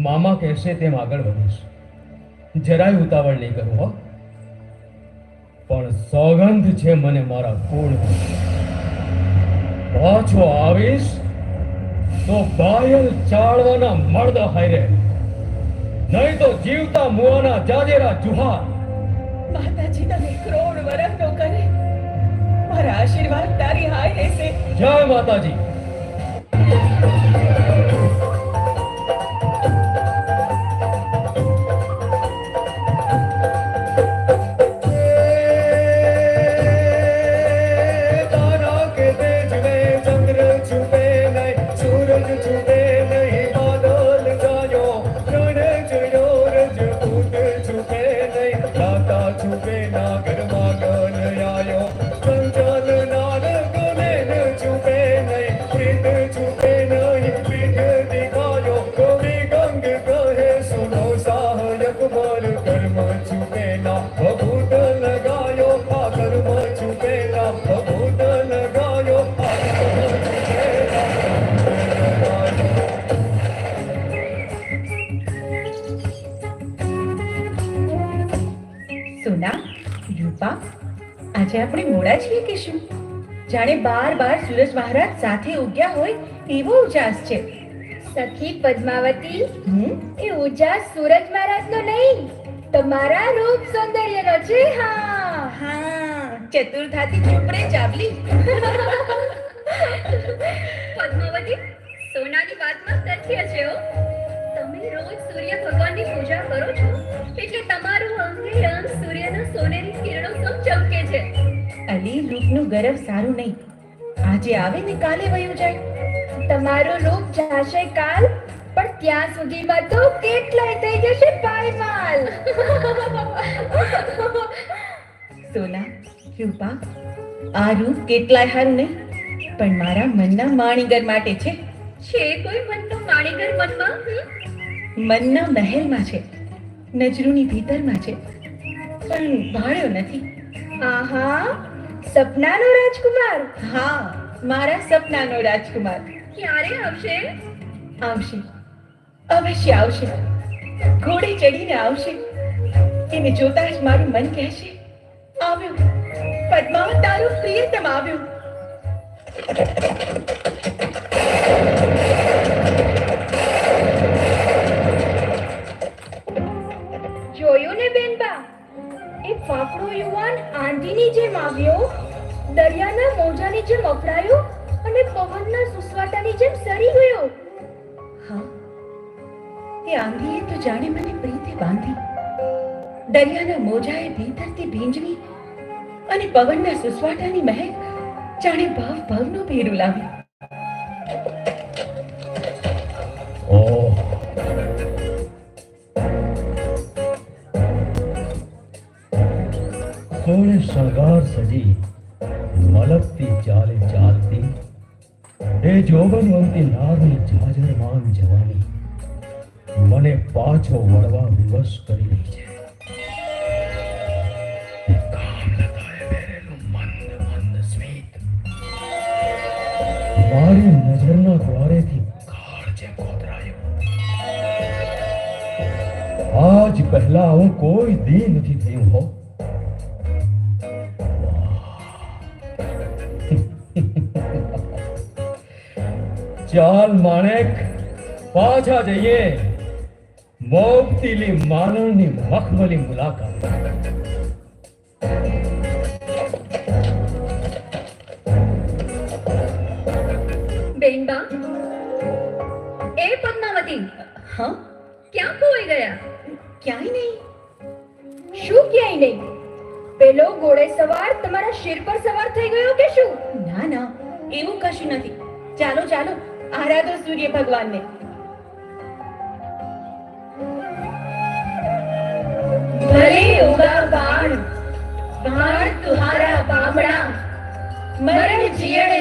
મામા કહેશે તેમ આગળ વધીશ. જરાય ઉતાવળ નહીં કરું હો. પણ સોગંધ છે મને મારા કુળની. પાછો આવીશ તો બાયલ ચાળવાના મર્દ હારે, નહીં તો જીવતા મુવાના જાજેરા જુહાર. માતાજી તમે કરોડ વરસનો કરે, મારા આશીર્વાદ તારી હાય રહેશે. જય માતાજી. આજે આપણે મોડા છીએ કે શું? જાણે બાર સૂરજ મહારાજ સાથે ઉગ્યા હોય એવો ઉજાસ છે. સખી પદ્માવતી, એ ઉજાસ સૂરજ મહારાજનો નહીં, તમારા રૂપ સૌંદર્યનો છે. હા હા, ચતુર થાતી ચૂપ રે ચાવલી. પદ્માવતી, સોનાની વાતમાં સત્ય છે હો. તમે રોજ સૂર્ય ભગવાનની પૂજા કરો છો એટલે તમારું અંગે અંગ સૂર્યના સોનેરી કિરણો સમ ચમકે છે. અલી, રૂપનું ગરવ સારું નહીં. આજે આવે ને કાલે વયું જાય. તમારું રૂપ જાશે કાલ, પણ ત્યાં સુધીમાં તો કેટલાય થઈ જશે પાયમાલ. સોના, રૂપા, આ રૂપ કેટલાય હારું નહીં, પણ મારા મનના માણીગર માટે છે. છે કોઈ મનનો માણીગર મનમાં? મનના મહેલમાં છે, નજરૂની ભીતરમાં છે, પણ ભાળ્યો નથી. આહા, સપનાનો રાજકુમાર. હા, મારા સપનાનો રાજકુમાર. ક્યારે આવશે? આવશે, અવશ્ય આવશે. ઘોડે ચડીને આવશે. એને જોતા જ મારું મન કહેશે, આવ્યો પદ્માવત, તારો પ્રિયતમ આવ્યો. જોયું ને બેનબા, એ ફાફડો યુવાન આંધીની જેમ આવ્યો, દરિયાના મોજાની જેમ અફડાયો અને પવનના સુસવાટાની જેમ સરી ગયો. હા, એ આંધીએ તો જાણે મને પ્રીતે બાંધી, દરિયાના મોજાએ ભીતરથી ભીંજવી અને પવનના સુસવાટાની મહેક જાણે ભવનો ભેરું લાવી. સોળે શણગાર સજી મલકતી ચાલે ચાલતી, એ જોબનવંતી નારની જાજરમાન જવાની મને પાછો વળવા વિવશ કરી રહી છે. કામલતાએ વેરેલું મંદ મંદ સ્મિત મારી નજરના દ્વારેથી કાળ જેમ કોતરાયો. આજ પહેલા હું કોઈ દી નથી થયું હો. ચાલ માણેક, પાછા જઈએ મોગતીલી માનવની મખમલી મુલાકાત. બેનબા, એ પદ્માવતી, હા, ક્યાં ખોઈ ગયા? ક્યાંય નહીં. શું ક્યાંય નહીં? પેલો ઘોડે સવાર તમારા શિર પર સવાર થઈ ગયો કે શું? ના ના, એવું કશું નથી. ચાલો ચાલો, આરાધો સૂર્ય ભગવાનને. ભલે ઉગા બાણ, બાણ તુહારા બામણા, મરણ જીયણ